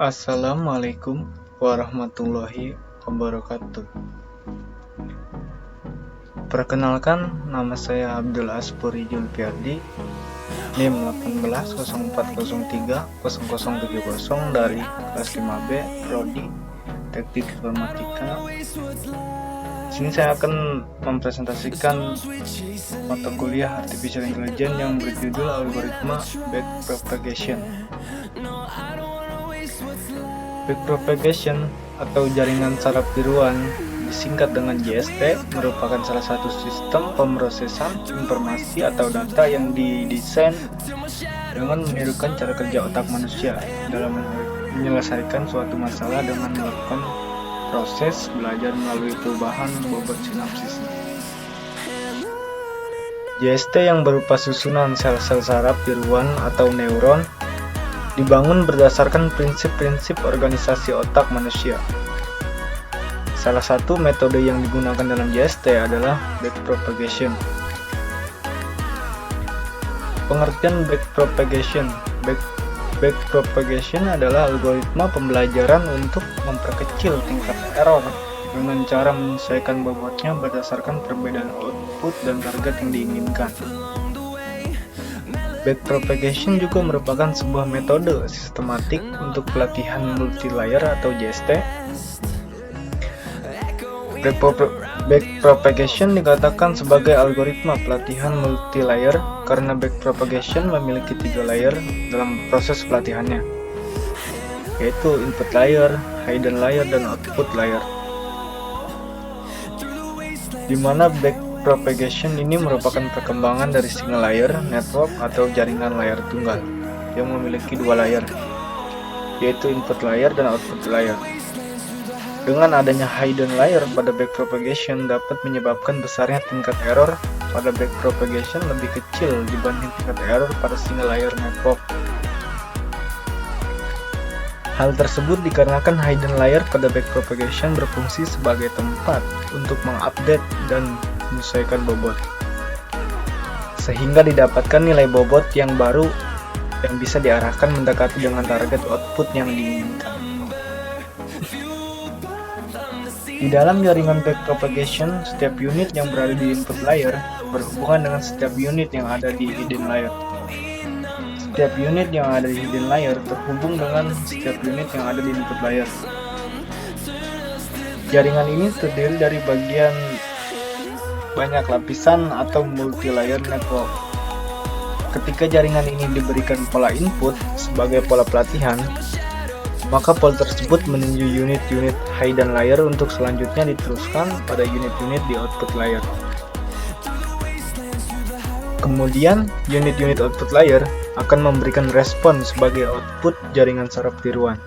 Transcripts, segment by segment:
Assalamualaikum warahmatullahi wabarakatuh. Perkenalkan, nama saya Abdul Aspuri Julfiardi, NIM 1804030070 dari kelas 5B, Prodi Teknik Informatika. Sini saya akan mempresentasikan mata kuliah Artificial Intelligence yang berjudul Algoritma Backpropagation. Backpropagation atau jaringan saraf tiruan, disingkat dengan JST, merupakan salah satu sistem pemrosesan informasi atau data yang didesain dengan menirukan cara kerja otak manusia dalam menyelesaikan suatu masalah dengan melakukan proses belajar melalui perubahan bobot sinapsis. JST yang berupa susunan sel-sel saraf tiruan atau neuron dibangun berdasarkan prinsip-prinsip organisasi otak manusia. Salah satu metode yang digunakan dalam JST adalah backpropagation. Pengertian backpropagation. Backpropagation adalah algoritma pembelajaran untuk memperkecil tingkat error dengan cara menyesuaikan bobotnya berdasarkan perbedaan output dan target yang diinginkan. Backpropagation juga merupakan sebuah metode sistematik untuk pelatihan multilayer atau JST. Backpropagation dikatakan sebagai algoritma pelatihan multilayer karena backpropagation memiliki 3 layer dalam proses pelatihannya, yaitu input layer, hidden layer, dan output layer. Di mana backpropagation ini merupakan perkembangan dari single layer network atau jaringan layar tunggal yang memiliki 2 layer, yaitu input layer dan output layer. Dengan adanya hidden layer pada backpropagation dapat menyebabkan besarnya tingkat error pada backpropagation lebih kecil dibanding tingkat error pada single layer network. Hal tersebut dikarenakan hidden layer pada backpropagation berfungsi sebagai tempat untuk mengupdate dan menyesuaikan bobot, sehingga didapatkan nilai bobot yang baru yang bisa diarahkan mendekati dengan target output yang diinginkan. Di dalam jaringan backpropagation, setiap unit yang berada di input layer berhubungan dengan setiap unit yang ada di hidden layer. Setiap unit yang ada di hidden layer terhubung dengan setiap unit yang ada di input layer. Jaringan ini terdiri dari bagian banyak lapisan atau multi-layer network. Ketika jaringan ini diberikan pola input sebagai pola pelatihan, maka pola tersebut menuju unit-unit hidden layer untuk selanjutnya diteruskan pada unit-unit di output layer. Kemudian, unit-unit output layer akan memberikan respon sebagai output jaringan saraf tiruan.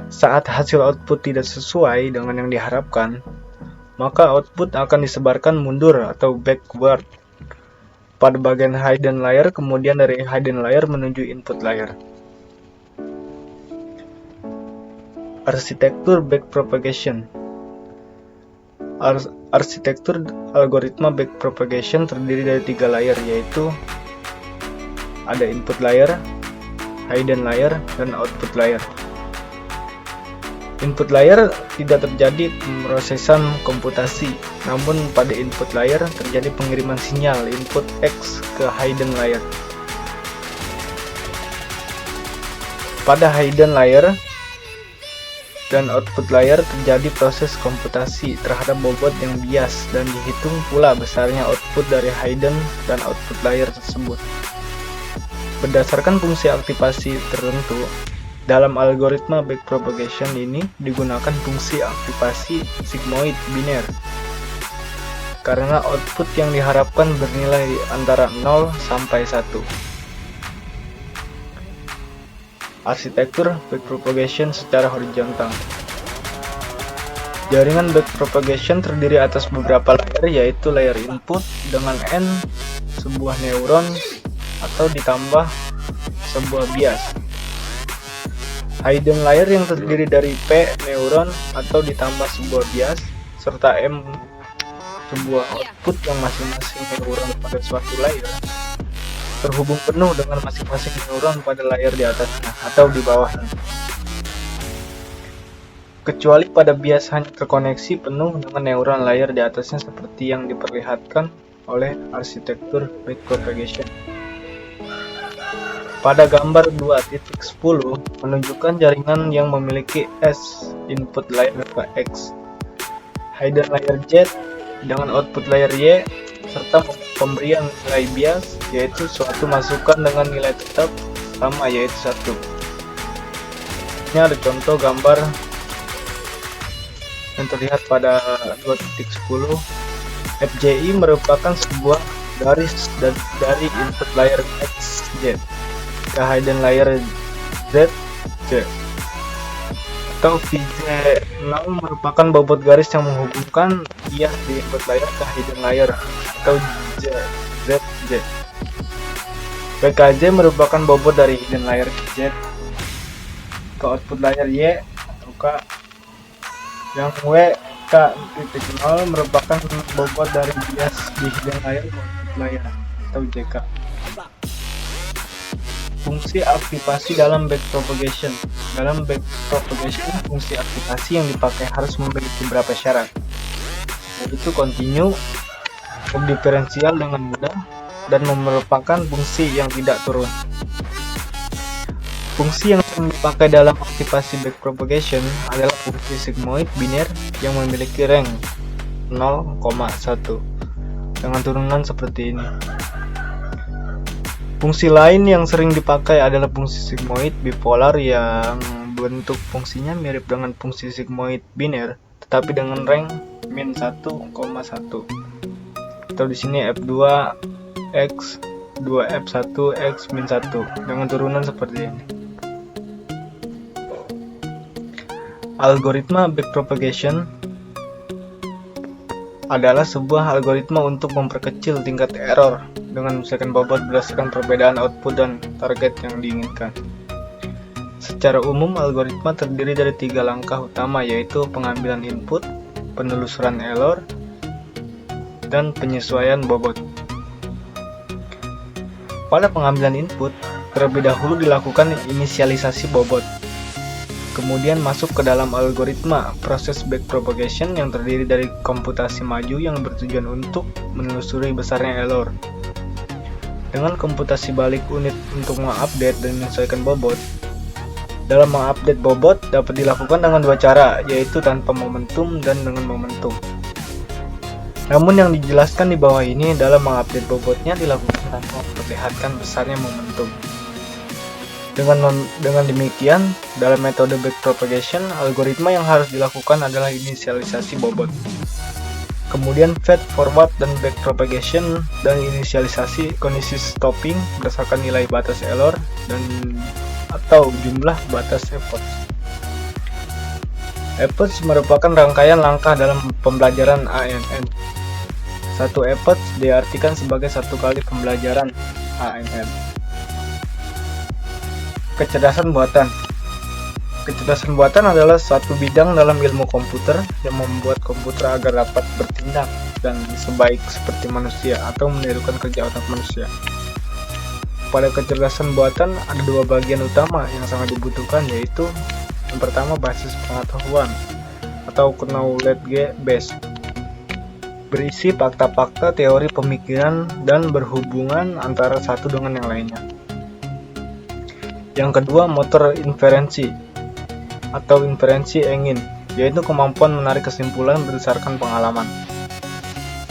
Saat hasil output tidak sesuai dengan yang diharapkan, maka output akan disebarkan mundur atau backward pada bagian hidden layer, kemudian dari hidden layer menuju input layer. Arsitektur backpropagation. Arsitektur algoritma backpropagation terdiri dari 3 layer, yaitu ada input layer, hidden layer, dan output layer. Input layer tidak terjadi pemrosesan komputasi, namun pada input layer terjadi pengiriman sinyal input X ke hidden layer. Pada hidden layer dan output layer terjadi proses komputasi terhadap bobot yang bias dan dihitung pula besarnya output dari hidden dan output layer tersebut. Berdasarkan fungsi aktivasi tertentu, dalam algoritma backpropagation ini digunakan fungsi aktivasi sigmoid biner karena output yang diharapkan bernilai antara 0 sampai 1. Arsitektur backpropagation secara horizontal. Jaringan backpropagation terdiri atas beberapa layer, yaitu layer input dengan N sebuah neuron atau ditambah sebuah bias. Hidden layer yang terdiri dari P neuron atau ditambah sebuah bias serta M sebuah output yang masing-masing neuron pada suatu layer. terhubung penuh dengan masing-masing neuron pada layar di atasnya atau di bawahnya. Kecuali pada bias hanya terkoneksi penuh dengan neuron layar di atasnya seperti yang diperlihatkan oleh arsitektur backpropagation. Pada gambar 2.10 menunjukkan jaringan yang memiliki S input layer X, hidden layer Z dengan output layer Y, serta pemberian nilai bias, yaitu suatu masukan dengan nilai tetap sama yaitu 1. Ini ada contoh gambar yang terlihat pada 2.10. FJI merupakan sebuah garis dari input layer X, Z ke hidden layer Z, Z, atau VJ0 merupakan bobot garis yang menghubungkan bias di input layer ke hidden layer atau ZZ. PKJ merupakan bobot dari hidden layer Z ke output layer Y atau K, yang WK.0 merupakan bobot dari bias di hidden layer ke output layer atau JK. Fungsi aktivasi dalam backpropagation. Dalam backpropagation, fungsi aktivasi yang dipakai harus memiliki beberapa syarat, yaitu continue, diferensial dengan mudah, dan merupakan fungsi yang tidak turun. Fungsi yang sering dipakai dalam aktivasi backpropagation adalah fungsi sigmoid biner yang memiliki rank 0,1 dengan turunan seperti ini. Fungsi lain yang sering dipakai adalah fungsi sigmoid bipolar yang bentuk fungsinya mirip dengan fungsi sigmoid biner, tetapi dengan rank min 1,1 atau di sini f2x 2f1x min 1 dengan turunan seperti ini. Algoritma backpropagation adalah sebuah algoritma untuk memperkecil tingkat error dengan menyelesaikan bobot berdasarkan perbedaan output dan target yang diinginkan. Secara umum, algoritma terdiri dari 3 langkah utama, yaitu pengambilan input, penelusuran error, dan penyesuaian bobot. Pada pengambilan input, terlebih dahulu dilakukan inisialisasi bobot. Kemudian masuk ke dalam algoritma proses backpropagation yang terdiri dari komputasi maju yang bertujuan untuk menelusuri besarnya error. Dengan komputasi balik unit untuk mengupdate dan menyesuaikan bobot. Dalam mengupdate bobot dapat dilakukan dengan 2 cara, yaitu tanpa momentum dan dengan momentum. Namun yang dijelaskan di bawah ini dalam mengupdate bobotnya dilakukan tanpa memperlihatkan besarnya momentum. Dengan demikian, dalam metode backpropagation, algoritma yang harus dilakukan adalah inisialisasi bobot. Kemudian fast forward dan backpropagation dan inisialisasi kondisi stopping berdasarkan nilai batas error dan atau jumlah batas efforts. Efforts merupakan rangkaian langkah dalam pembelajaran ANN. Satu efforts diartikan sebagai satu kali pembelajaran ANN. Kecerdasan buatan. Kecerdasan buatan adalah suatu bidang dalam ilmu komputer yang membuat komputer agar dapat bertindak dan sebaik seperti manusia atau menirukan kerja otak manusia. Pada kecerdasan buatan ada 2 bagian utama yang sangat dibutuhkan, yaitu yang pertama basis pengetahuan atau knowledge base, berisi fakta-fakta teori pemikiran dan berhubungan antara satu dengan yang lainnya. Yang kedua, motor inferensi atau inferensi engine, yaitu kemampuan menarik kesimpulan berdasarkan pengalaman.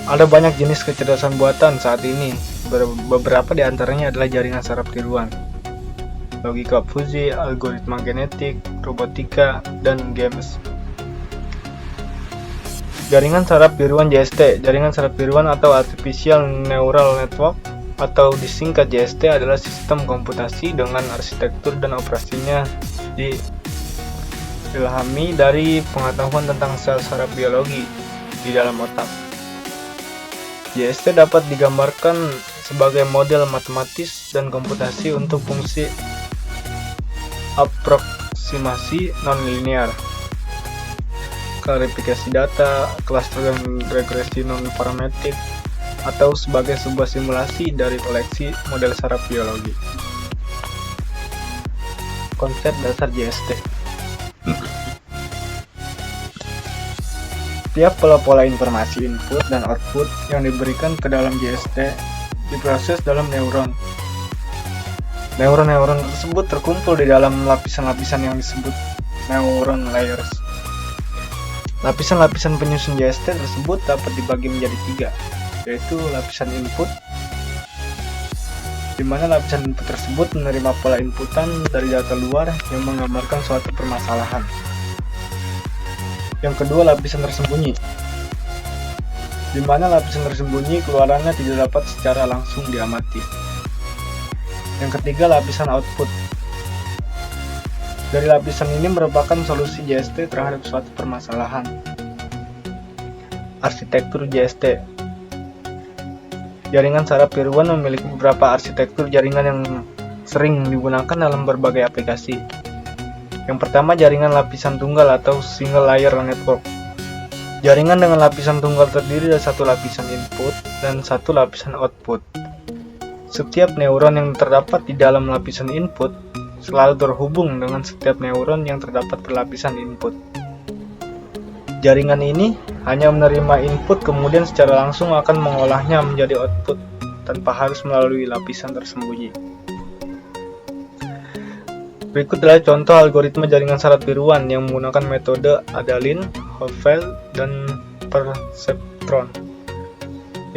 Ada banyak jenis kecerdasan buatan saat ini, beberapa di antaranya adalah jaringan saraf tiruan, logika fusi, algoritma genetik, robotika, dan games. Jaringan saraf tiruan JST. Jaringan saraf tiruan atau Artificial Neural Network atau disingkat JST adalah sistem komputasi dengan arsitektur dan operasinya diilhami dari pengetahuan tentang sel saraf biologi di dalam otak. JST dapat digambarkan sebagai model matematis dan komputasi untuk fungsi aproksimasi nonlinear, klarifikasi data, cluster dan regresi non-parametrik, atau sebagai sebuah simulasi dari koleksi model saraf biologi. Konsep dasar JST. Tiap pola-pola informasi input dan output yang diberikan ke dalam JST diproses dalam neuron. Neuron-neuron tersebut terkumpul di dalam lapisan-lapisan yang disebut neuron layers. Lapisan-lapisan penyusun JST tersebut dapat dibagi menjadi 3, yaitu lapisan input, di mana lapisan input tersebut menerima pola inputan dari data luar yang menggambarkan suatu permasalahan. Yang kedua, lapisan tersembunyi, di mana lapisan tersembunyi keluarannya tidak dapat secara langsung diamati. Yang ketiga, lapisan output. Dari lapisan ini merupakan solusi JST terhadap suatu permasalahan. Arsitektur JST. Jaringan saraf tiruan memiliki beberapa arsitektur jaringan yang sering digunakan dalam berbagai aplikasi. Yang pertama, jaringan lapisan tunggal atau single layer network. Jaringan dengan lapisan tunggal terdiri dari satu lapisan input dan satu lapisan output. Setiap neuron yang terdapat di dalam lapisan input selalu terhubung dengan setiap neuron yang terdapat di lapisan input. Jaringan ini hanya menerima input kemudian secara langsung akan mengolahnya menjadi output tanpa harus melalui lapisan tersembunyi. Berikut adalah contoh algoritma jaringan saraf tiruan yang menggunakan metode Adalin, Hopfeld, dan Perceptron.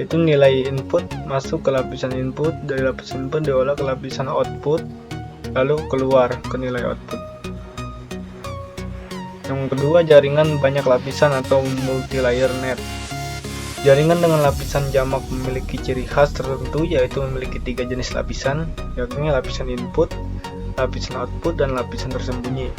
Yaitu nilai input masuk ke lapisan input, dari lapisan input diolah ke lapisan output, lalu keluar ke nilai output. Yang kedua, jaringan banyak lapisan atau multi-layer net. Jaringan dengan lapisan jamak memiliki ciri khas tertentu, yaitu memiliki 3 jenis lapisan, yakni lapisan input, lapisan output, dan lapisan tersembunyi.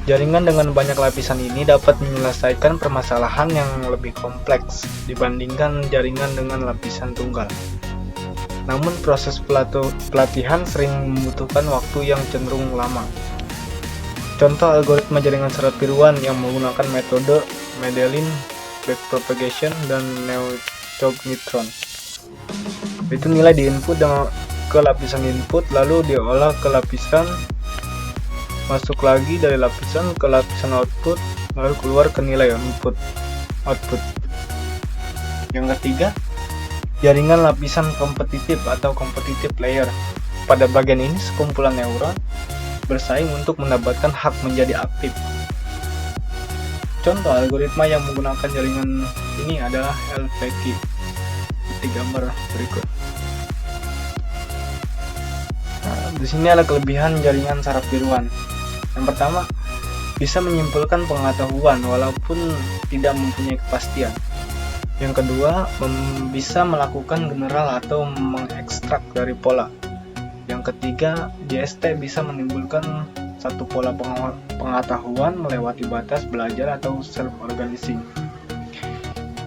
Jaringan dengan banyak lapisan ini dapat menyelesaikan permasalahan yang lebih kompleks dibandingkan jaringan dengan lapisan tunggal. Namun proses pelatihan sering membutuhkan waktu yang cenderung lama. Contoh algoritma jaringan saraf tiruan yang menggunakan metode Mendelian backpropagation dan neo-cognitron. Itu nilai diinput ke lapisan input, lalu diolah ke lapisan, masuk lagi dari lapisan ke lapisan output, lalu keluar ke nilai output. Yang ketiga, jaringan lapisan kompetitif atau competitive layer. Pada bagian ini sekumpulan neuron bersaing untuk mendapatkan hak menjadi aktif. Contoh algoritma yang menggunakan jaringan ini adalah LVK. Di gambar berikut. Di sini ada kelebihan jaringan saraf tiruan. Yang pertama, bisa menyimpulkan pengetahuan walaupun tidak mempunyai kepastian. Yang kedua, bisa melakukan general atau mengekstrak dari pola. Yang ketiga, JST bisa menimbulkan satu pola pengetahuan melewati batas belajar atau self-organizing.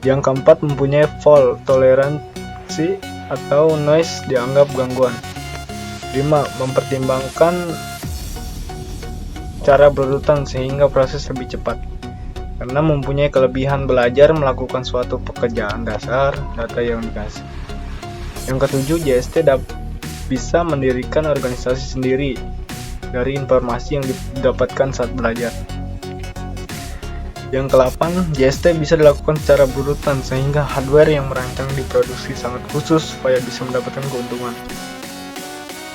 Yang keempat, mempunyai fault toleransi atau noise dianggap gangguan. 5. Mempertimbangkan cara berurutan sehingga proses lebih cepat. Karena mempunyai kelebihan belajar melakukan suatu pekerjaan dasar data yang dikasih. Yang ketujuh, JST bisa mendirikan organisasi sendiri dari informasi yang didapatkan saat belajar. Yang ke-8, JST bisa dilakukan secara berurutan sehingga hardware yang merancang diproduksi sangat khusus supaya bisa mendapatkan keuntungan.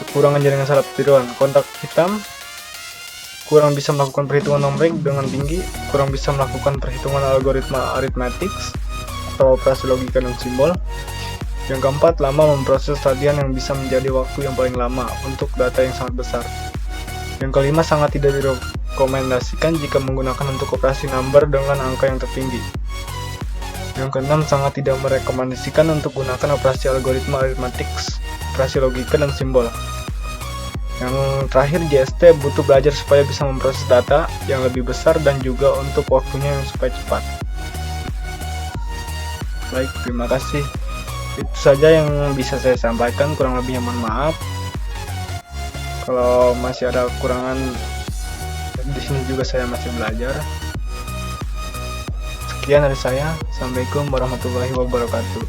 Kekurangan jaringan saraf tiruan, kontak hitam, kurang bisa melakukan perhitungan numerik dengan tinggi, kurang bisa melakukan perhitungan algoritma arithmetics atau operasi logika dan simbol. Yang keempat, lama memproses sajian yang bisa menjadi waktu yang paling lama untuk data yang sangat besar. Yang kelima, sangat tidak direkomendasikan jika menggunakan untuk operasi number dengan angka yang tertinggi. Yang keenam, sangat tidak merekomendasikan untuk gunakan operasi algoritma arithmetics, operasi logika dan simbol. Yang terakhir, JST butuh belajar supaya bisa memproses data yang lebih besar dan juga untuk waktunya yang supaya cepat. Baik, terima kasih. Itu saja yang bisa saya sampaikan, kurang lebihnya mohon maaf. Kalau masih ada kekurangan, di sini juga saya masih belajar. Sekian dari saya. Assalamualaikum warahmatullahi wabarakatuh.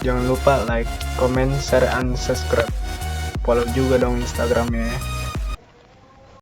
Jangan lupa like, comment, share, and subscribe. Follow juga dong Instagramnya ya.